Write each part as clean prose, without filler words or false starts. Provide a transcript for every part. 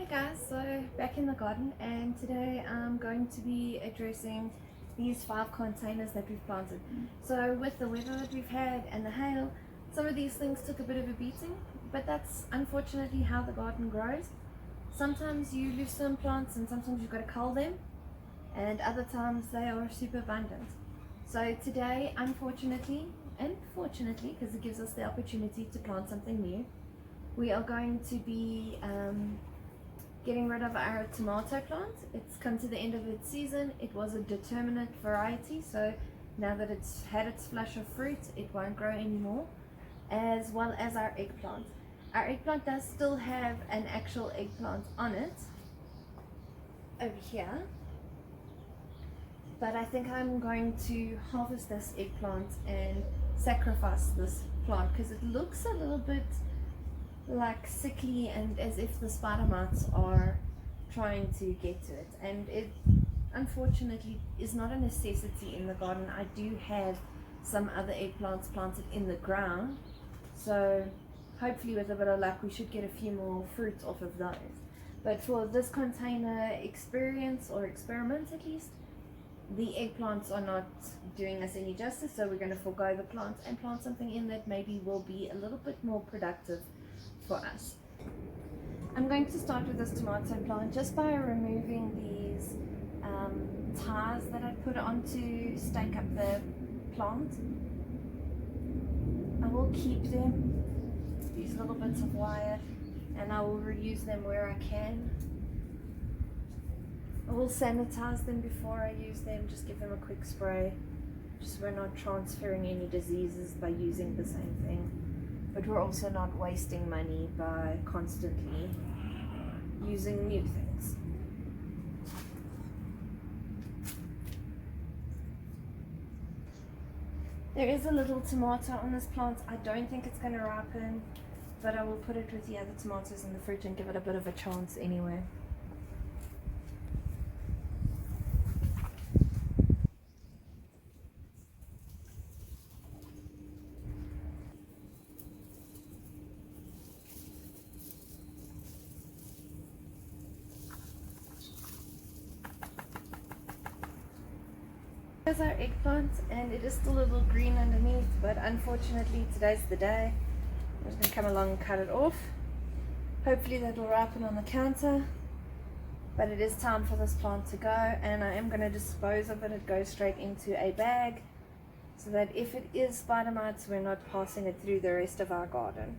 guys, so back in the garden, and today I'm going to be addressing these 5 containers that we've planted. So with the weather that we've had and the hail, some of these things took a bit of a beating, but that's unfortunately how the garden grows. Sometimes you lose some plants and sometimes you've got to cull them, and other times they are super abundant. So today, unfortunately and fortunately, because it gives us the opportunity to plant something new, we are going to be getting rid of our tomato plant. It's come to the end of its season. It was a determinate variety, so now that it's had its flush of fruit, it won't grow anymore, as well as our eggplant. Our eggplant does still have an actual eggplant on it over here, but I think I'm going to harvest this eggplant and sacrifice this plant because it looks a little bit like sickly and as if the spider mites are trying to get to it, and it unfortunately is not a necessity in the garden. I do have some other eggplants planted in the ground, so hopefully with a bit of luck we should get a few more fruits off of those. But for this container experience or experiment at least, the eggplants are not doing us any justice, so we're going to forego the plants and plant something in that maybe will be a little bit more productive for us. I'm going to start with this tomato plant just by removing these ties that I put on to stake up the plant. I will keep them, these little bits of wire, and I will reuse them where I can. I will sanitize them before I use them, just give them a quick spray, just so we're not transferring any diseases by using the same thing. But we're also not wasting money by constantly using new things. There is a little tomato on this plant. I don't think it's going to ripen, but I will put it with the other tomatoes in the fruit and give it a bit of a chance anyway. Here's our eggplant, and it is still a little green underneath, but unfortunately today's the day. I'm just going to come along and cut it off. Hopefully that will ripen on the counter, but it is time for this plant to go, and I am going to dispose of it. It goes straight into a bag so that if it is spider mites, we're not passing it through the rest of our garden.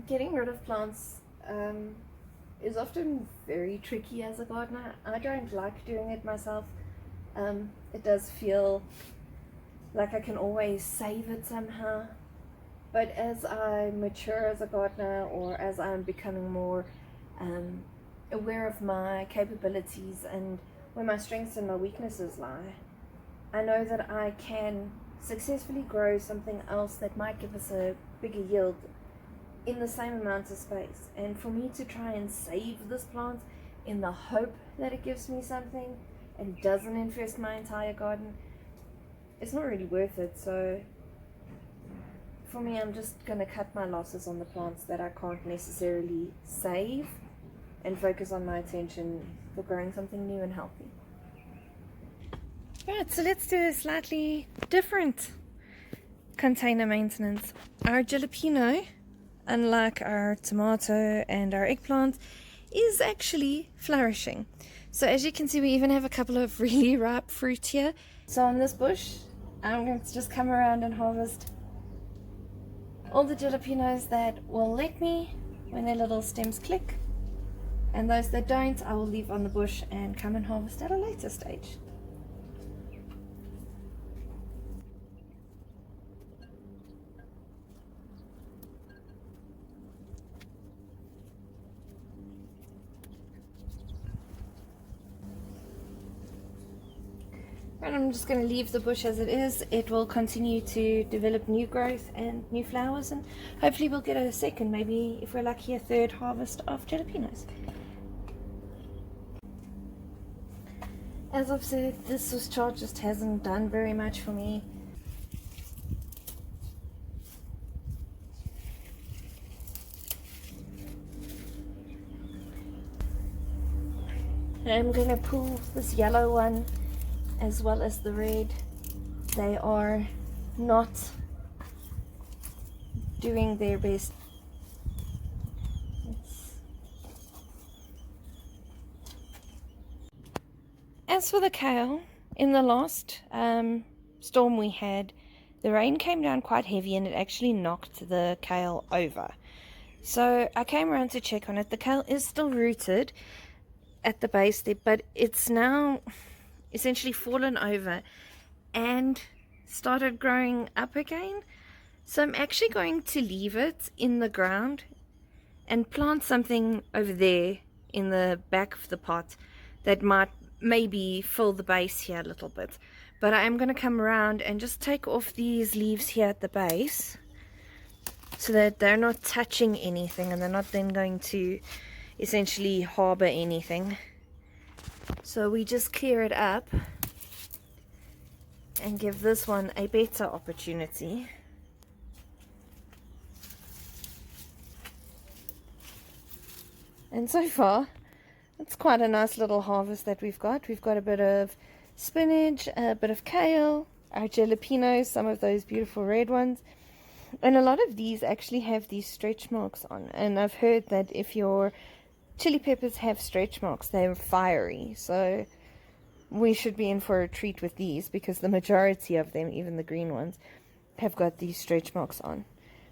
Getting rid of plants is often very tricky as a gardener. I don't like doing it myself. It does feel like I can always save it somehow, but as I mature as a gardener, or as I'm becoming more aware of my capabilities and where my strengths and my weaknesses lie, I know that I can successfully grow something else that might give us a bigger yield in the same amount of space. And for me to try and save this plant in the hope that it gives me something and doesn't infest my entire garden, it's not really worth it. So for me, I'm just going to cut my losses on the plants that I can't necessarily save and focus on my attention for growing something new and healthy. Right, so let's do a slightly different container maintenance. Our jalapeno, unlike our tomato and our eggplant, is actually flourishing. So as you can see, we even have a couple of really ripe fruit here. So on this bush, I'm going to just come around and harvest all the jalapenos that will let me when their little stems click, and those that don't, I will leave on the bush and come and harvest at a later stage. And I'm just going to leave the bush as it is. It will continue to develop new growth and new flowers, and hopefully we'll get a second, maybe if we're lucky, a third harvest of jalapenos. As I've said, this Swiss chard just hasn't done very much for me. I'm going to pull this yellow one as well as the red. They are not doing their best. As for the kale, in the last storm we had, the rain came down quite heavy and it actually knocked the kale over. So I came around to check on it. The kale is still rooted at the base there, but it's now essentially fallen over and started growing up again. So I'm actually going to leave it in the ground and plant something over there in the back of the pot that might maybe fill the base here a little bit. But I am going to come around and just take off these leaves here at the base so that they're not touching anything and they're not then going to essentially harbor anything. So we just clear it up and give this one a better opportunity. And so far it's quite a nice little harvest that we've got. We've got a bit of spinach, a bit of kale, our jalapenos, some of those beautiful red ones. And a lot of these actually have these stretch marks on. And I've heard that if your chili peppers have stretch marks, they're fiery. So we should be in for a treat with these because the majority of them, even the green ones, have got these stretch marks on.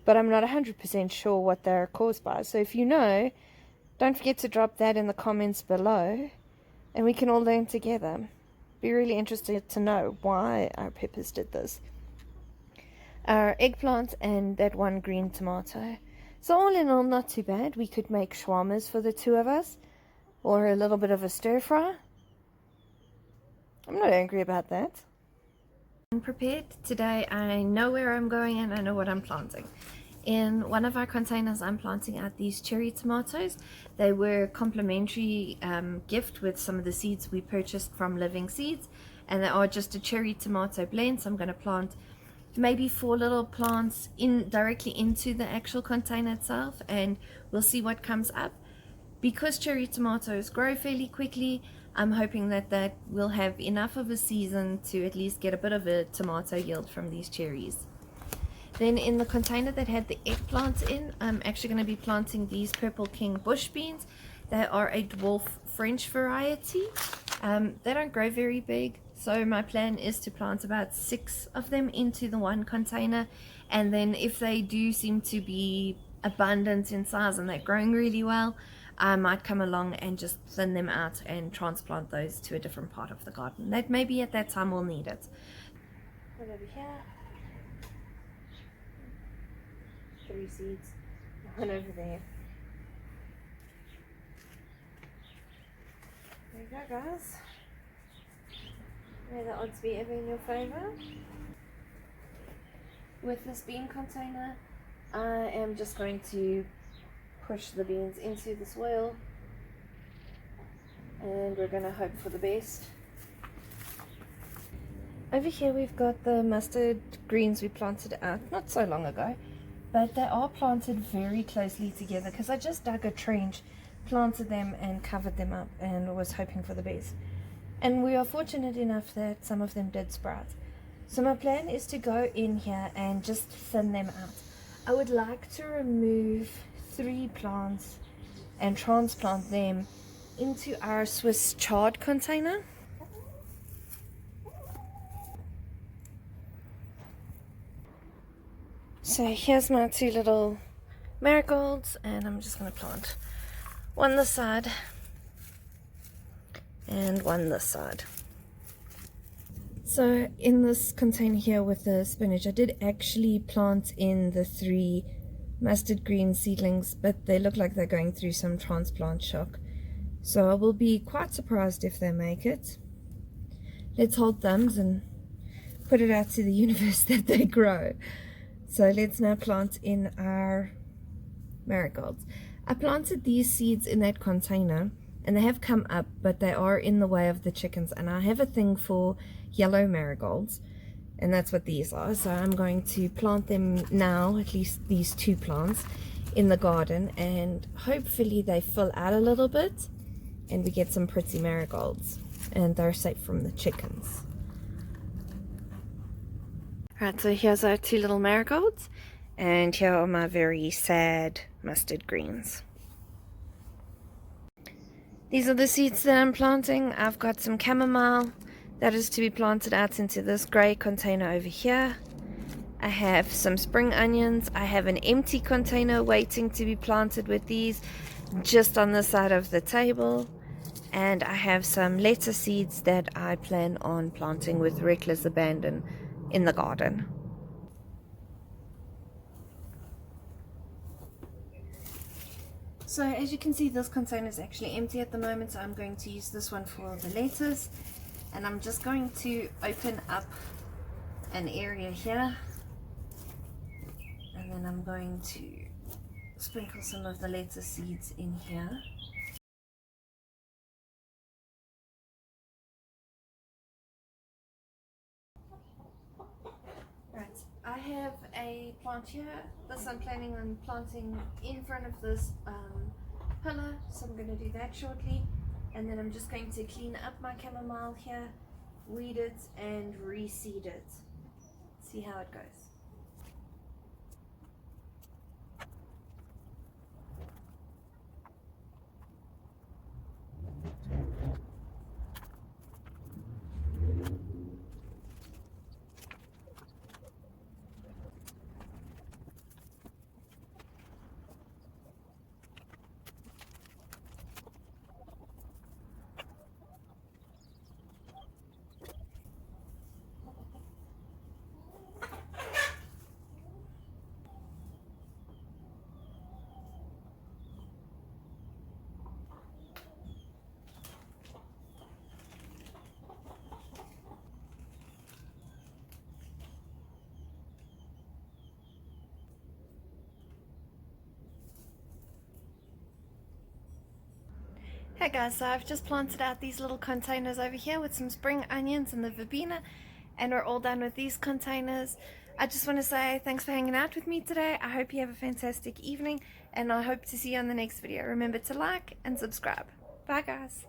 But I'm not 100% sure what they're caused by. So if you know, don't forget to drop that in the comments below and we can all learn together. Be really interested to know why our peppers did this. Our eggplant and that one green tomato. So all in all, not too bad. We could make shawarmas for the two of us or a little bit of a stir fry. I'm not angry about that. I'm prepared today. I know where I'm going and I know what I'm planting. In one of our containers, I'm planting out these cherry tomatoes. They were a complimentary gift with some of the seeds we purchased from Living Seeds, and they are just a cherry tomato blend. So I'm going to plant maybe 4 little plants directly into the actual container itself, and we'll see what comes up. Because cherry tomatoes grow fairly quickly, I'm hoping that will have enough of a season to at least get a bit of a tomato yield from these cherries. Then in the container that had the eggplants in, I'm actually going to be planting these Purple King bush beans. They are a dwarf French variety. They don't grow very big, so my plan is to plant about 6 of them into the one container, and then if they do seem to be abundant in size and they're growing really well, I might come along and just thin them out and transplant those to a different part of the garden. That maybe at that time we'll need it. Put over here. 3 seeds, one over there. There you go, guys. May the odds be ever in your favor. With this bean container, I am just going to push the beans into the soil and we're going to hope for the best. Over here we've got the mustard greens we planted out not so long ago. But they are planted very closely together because I just dug a trench, planted them and covered them up and was hoping for the best. And we are fortunate enough that some of them did sprout. So my plan is to go in here and just thin them out. I would like to remove 3 plants and transplant them into our Swiss chard container. So here's my 2 little marigolds, and I'm just going to plant one this side and one this side. So in this container here with the spinach, I did actually plant in the 3 mustard green seedlings, but they look like they're going through some transplant shock. So I will be quite surprised if they make it. Let's hold thumbs and put it out to the universe that they grow. So let's now plant in our marigolds. I planted these seeds in that container and they have come up, but they are in the way of the chickens. And I have a thing for yellow marigolds, and that's what these are. So I'm going to plant them now, at least these 2 plants, in the garden, and hopefully they fill out a little bit and we get some pretty marigolds, and they're safe from the chickens. Right, so here's our 2 little marigolds, and here are my very sad mustard greens. These are the seeds that I'm planting. I've got some chamomile that is to be planted out into this grey container over here. I have some spring onions. I have an empty container waiting to be planted with these just on the side of the table. And I have some lettuce seeds that I plan on planting with reckless abandon in the garden. So as you can see, this container is actually empty at the moment, so I'm going to use this one for the lettuce. And I'm just going to open up an area here, and then I'm going to sprinkle some of the lettuce seeds in here. Right, I have a plant here. This I'm planning on planting in front of this pillar, so I'm going to do that shortly. And then I'm just going to clean up my chamomile here, weed it, and reseed it. See how it goes. Hey guys, so I've just planted out these little containers over here with some spring onions and the verbena, and we're all done with these containers. I just want to say thanks for hanging out with me today. I hope you have a fantastic evening, and I hope to see you on the next video. Remember to like and subscribe. Bye guys.